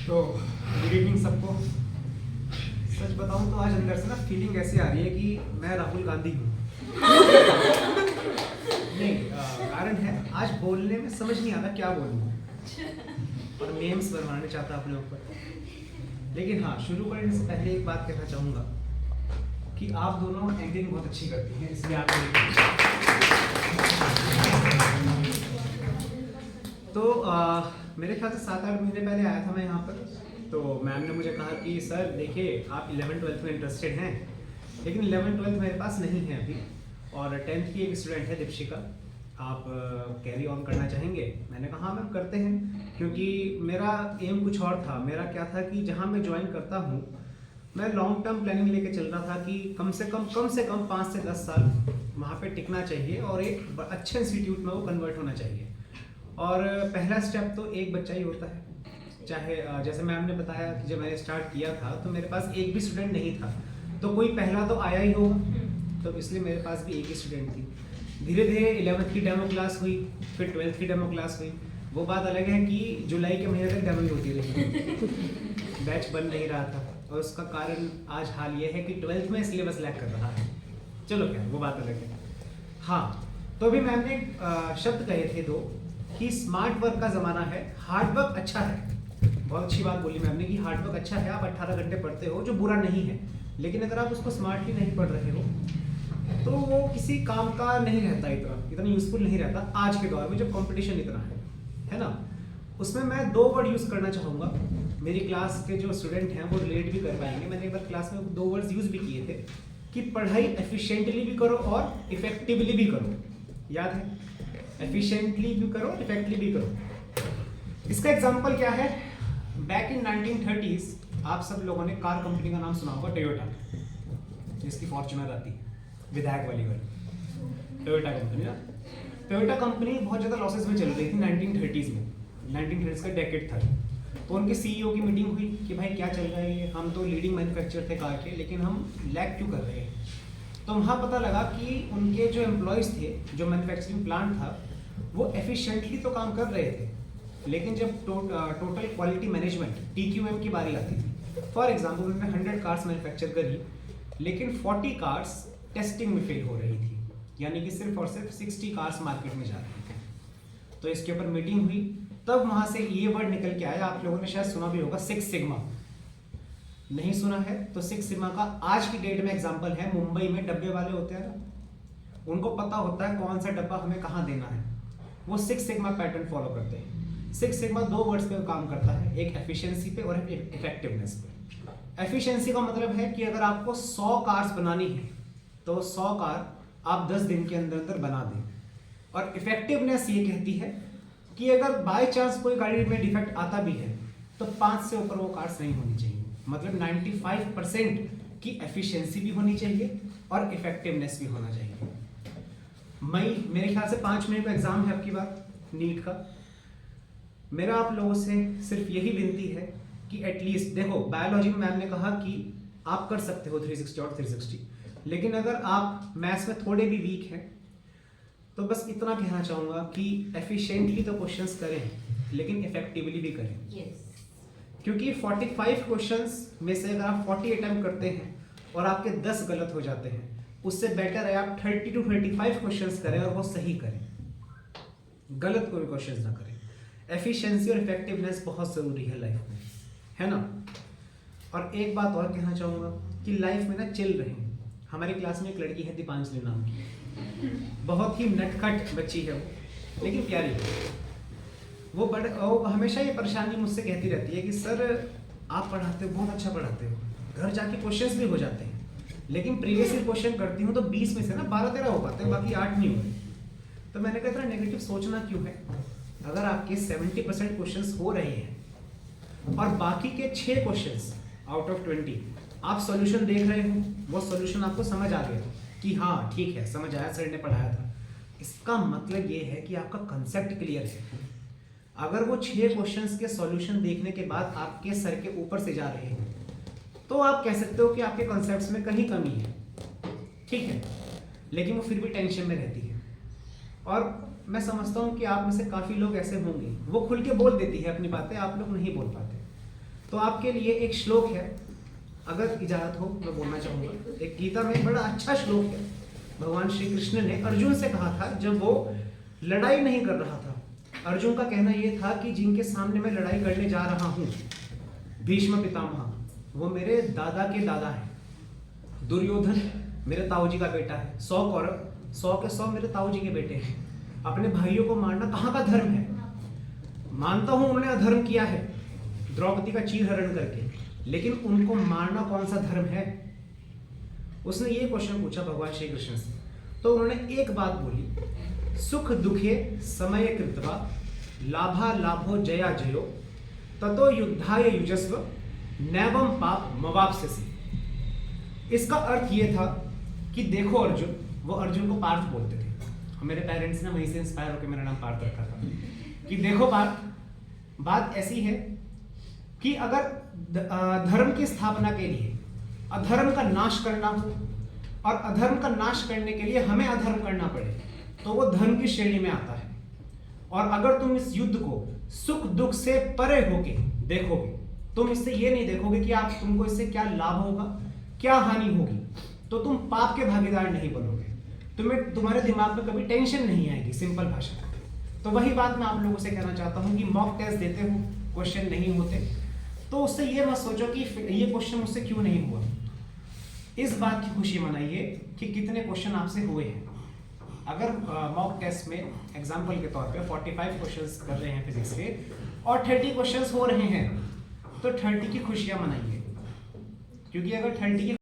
तो good evening सबको। सच बताऊं तो आज अंदर से ना फीलिंग ऐसी आ रही है कि मैं राहुल गांधी हूँ। नहीं, कारण है आज बोलने में समझ नहीं आता क्या बोलूँ और मेम्स बनवाने चाहता अपने ऊपर। लेकिन हाँ, शुरू करने से पहले एक बात कहना चाहूँगा कि आप दोनों एंकरिंग बहुत अच्छी करती हैं, इसलिए आपको तो मेरे ख्याल से 7-8 महीने पहले आया था मैं यहाँ पर। तो मैम ने मुझे कहा कि सर देखिए, आप 11th-12th में इंटरेस्टेड हैं, लेकिन 11th-12th मेरे पास नहीं है अभी, और 10th की एक स्टूडेंट है दीपशिका, आप कैरी ऑन करना चाहेंगे? मैंने कहा हाँ मैम करते हैं, क्योंकि मेरा एम कुछ और था। मेरा क्या था कि जहाँ मैं ज्वाइन करता हूँ मैं लॉन्ग टर्म प्लानिंग लेके चल रहा था कि कम से कम 5 से 10 साल वहाँ पे टिकना चाहिए और एक अच्छे इंस्टीट्यूट में वो कन्वर्ट होना चाहिए। और पहला स्टेप तो एक बच्चा ही होता है। चाहे जैसे मैम ने बताया कि जब मैंने स्टार्ट किया था तो मेरे पास एक भी स्टूडेंट नहीं था, तो कोई पहला तो आया ही होगा, तो इसलिए मेरे पास भी एक ही स्टूडेंट थी। धीरे धीरे 11th की डेमो क्लास हुई, फिर 12th की डेमो क्लास हुई। वो बात अलग है कि जुलाई के महीने तक डेमो ही होती रही, बैच बन नहीं रहा था, और उसका कारण आज हाल ये है कि 12th में सिलेबस लैग कर रहा है। चलो क्या, वो बात अलग है। हाँ, तो अभी मैम ने शब्द कहे थे दो कि स्मार्ट वर्क का ज़माना है, हार्ड वर्क अच्छा है। बहुत अच्छी बात बोली मैम ने कि हार्ड वर्क अच्छा है, आप 18 घंटे पढ़ते हो जो बुरा नहीं है, लेकिन अगर आप उसको स्मार्टली नहीं पढ़ रहे हो तो वो किसी काम का नहीं रहता, इतना यूजफुल नहीं रहता आज के दौर में जब कंपटीशन इतना है ना। उसमें मैं 2 वर्ड यूज़ करना चाहूँगा, मेरी क्लास के जो स्टूडेंट हैं वो रिलेट भी कर पाएंगे। मैंने एक बार क्लास में 2 वर्ड्स यूज़ भी किए थे कि पढ़ाई एफिशिएंटली भी करो और इफेक्टिवली भी करो। याद है? एफिशिएंटली भी करो, इफेक्टिवली भी करो। इसका एग्जांपल क्या है? बैक इन 1930s आप सब लोगों ने कार कंपनी का नाम सुना होगा, टोयोटा, जिसकी फॉर्च्यूनर आती है, विधायक वाली गाड़ी, टोयोटा कंपनी ना। टोयोटा कंपनी बहुत ज़्यादा लॉसेस में चल रही थी 1930s में, 1930s का डेकेड था। तो उनके सीईओ की मीटिंग हुई कि भाई क्या चल रहा है, हम तो लीडिंग मैन्युफैक्चरर थे कार के, लेकिन हम लैग क्यों कर रहे हैं। तो वहाँ पता लगा कि उनके जो एम्प्लॉयज़ थे, जो मैन्युफैक्चरिंग प्लांट था, वो एफिशिएंटली तो काम कर रहे थे, लेकिन जब टोटल क्वालिटी मैनेजमेंट TQM की बारी आती थी, फॉर एग्जांपल उन्होंने 100 कार्स मैन्युफैक्चर करी, लेकिन 40 कार्स टेस्टिंग में फेल हो रही थी, यानी कि सिर्फ और सिर्फ 60 कार्स मार्केट में जा रही थी। तो इसके ऊपर मीटिंग हुई, तब वहाँ से ये वर्ड निकल के आया, आप लोगों ने शायद सुना भी होगा, 6 सिग्मा। नहीं सुना है तो 6 सिग्मा का आज की डेट में एग्जाम्पल है, मुंबई में डब्बे वाले होते हैं ना, उनको पता होता है कौन सा डब्बा हमें कहाँ देना है, वो 6 सिग्मा पैटर्न फॉलो करते हैं। 6 सिग्मा 2 वर्ड्स पे काम करता है, एक एफिशिएंसी पे और एक इफेक्टिवनेस पे। एफिशिएंसी का मतलब है कि अगर आपको 100 कार्स बनानी है तो 100 कार आप 10 दिन के अंदर अंदर बना दें। और इफेक्टिवनेस ये कहती है कि अगर बाय चांस कोई गाड़ी में डिफेक्ट आता भी है तो 5 से ऊपर वो कार्स नहीं होनी चाहिए, मतलब 95% की एफिशिएंसी भी होनी चाहिए और इफेक्टिवनेस भी होना चाहिए। मेरे ख्याल से 5 मई का एग्जाम है आपकी बात, नीट का। मेरा आप लोगों से सिर्फ यही विनती है कि एटलीस्ट देखो, बायोलॉजी में मैम ने कहा कि आप कर सकते हो 360 और 360, लेकिन अगर आप मैथ्स में थोड़े भी वीक हैं तो बस इतना कहना चाहूँगा कि एफिशिएंटली तो क्वेश्चंस करें, लेकिन इफेक्टिवली भी करें। क्योंकि 45 क्वेश्चंस में से अगर आप 40 अटेम्प्ट करते हैं और आपके 10 गलत हो जाते हैं, उससे बेटर है आप 30 to 35 क्वेश्चंस करें और वो सही करें, गलत कोई क्वेश्चंस ना करें। एफिशिएंसी और इफेक्टिवनेस बहुत ज़रूरी है लाइफ में, है ना। और एक बात और कहना चाहूँगा कि लाइफ में ना चिल रहें। हमारी क्लास में एक लड़की है दीपांजलि नाम की, बहुत ही नटखट बच्ची है वो, लेकिन प्यारी है। वो हमेशा ये परेशानी मुझसे कहती रहती है कि सर आप पढ़ाते हो, बहुत अच्छा पढ़ाते हो, घर जाके क्वेश्चंस भी हो जाते हैं, लेकिन प्रीवियस ईयर क्वेश्चन करती हूँ तो 20 में से ना 12-13 हो पाते हैं, बाकी 8 नहीं होते। तो मैंने कहा इतना नेगेटिव सोचना क्यों है। अगर आपके 70% क्वेश्चंस हो रहे हैं और बाकी के 6 क्वेश्चंस आउट ऑफ 20 आप सॉल्यूशन देख रहे हो, वो सॉल्यूशन आपको समझ आ गया कि हाँ ठीक है, समझ आया, सर ने पढ़ाया था, इसका मतलब ये है कि आपका कंसेप्ट क्लियर है। अगर वो 6 क्वेश्चंस के सॉल्यूशन देखने के बाद आपके सर के ऊपर से जा रहे हैं तो आप कह सकते हो कि आपके कॉन्सेप्ट्स में कहीं कमी है, ठीक है, लेकिन वो फिर भी टेंशन में रहती है। और मैं समझता हूँ कि आप में से काफ़ी लोग ऐसे होंगे, वो खुल के बोल देती है अपनी बातें, आप लोग नहीं बोल पाते। तो आपके लिए एक श्लोक है, अगर इजाजत हो मैं बोलना चाहूँगा। एक गीता में बड़ा अच्छा श्लोक है, भगवान श्री कृष्ण ने अर्जुन से कहा था जब वो लड़ाई नहीं कर रहा था। अर्जुन का कहना ये था कि जिनके सामने मैं लड़ाई करने जा रहा हूँ, भीष्म पितामह, वो मेरे दादा के दादा है। दुर्योधन मेरे ताऊजी का बेटा है। 100 कौरव, 100 के 100 मेरे ताऊजी के बेटे हैं। अपने भाइयों को मारना कहाँ का धर्म है? मानता हूँ उन्होंने अधर्म किया है द्रौपदी का चीरहरण करके, लेकिन उनको मारना कौन सा धर्म है? उसने ये क्वेश्चन पूछा भगवान श्री कृष्ण से। तो उन्होंने एक बात बोली, सुख दुखे समय कृत्वा लाभा लाभो जया जयो ततो युद्धाय युजस्व नैवम पाप मवाप्स्यसि। इसका अर्थ ये था कि देखो अर्जुन, वो अर्जुन को पार्थ बोलते थे, मेरे पेरेंट्स ने वहीं से इंस्पायर होकर मेरा नाम पार्थ रखा था, कि देखो पार्थ, बात ऐसी है कि अगर धर्म की स्थापना के लिए अधर्म का नाश करना हो और अधर्म का नाश करने के लिए हमें अधर्म करना पड़े, तो वो धर्म की श्रेणी में आता है। और अगर तुम इस युद्ध को सुख दुख से परे होके देखोगे, तुम इससे ये नहीं देखोगे कि आप तुमको इससे क्या लाभ होगा, क्या हानि होगी, तो तुम पाप के भागीदार नहीं बनोगे। तुम्हें तुम्हारे दिमाग में कभी टेंशन नहीं आएगी, सिंपल भाषा में। तो वही बात मैं आप लोगों से कहना चाहता हूँ कि मॉक टेस्ट देते हो, क्वेश्चन नहीं होते, तो उससे ये मत सोचो कि ये क्वेश्चन मुझसे क्यों नहीं हुआ। इस बात की खुशी मनाइए कि कितने क्वेश्चन आपसे हुए हैं। अगर मॉक टेस्ट में एग्जाम्पल के तौर पे 45 क्वेश्चंस कर रहे हैं फिजिक्स के और 30 क्वेश्चंस हो रहे हैं, तो 30 की खुशियां मनाइए, क्योंकि अगर 30 की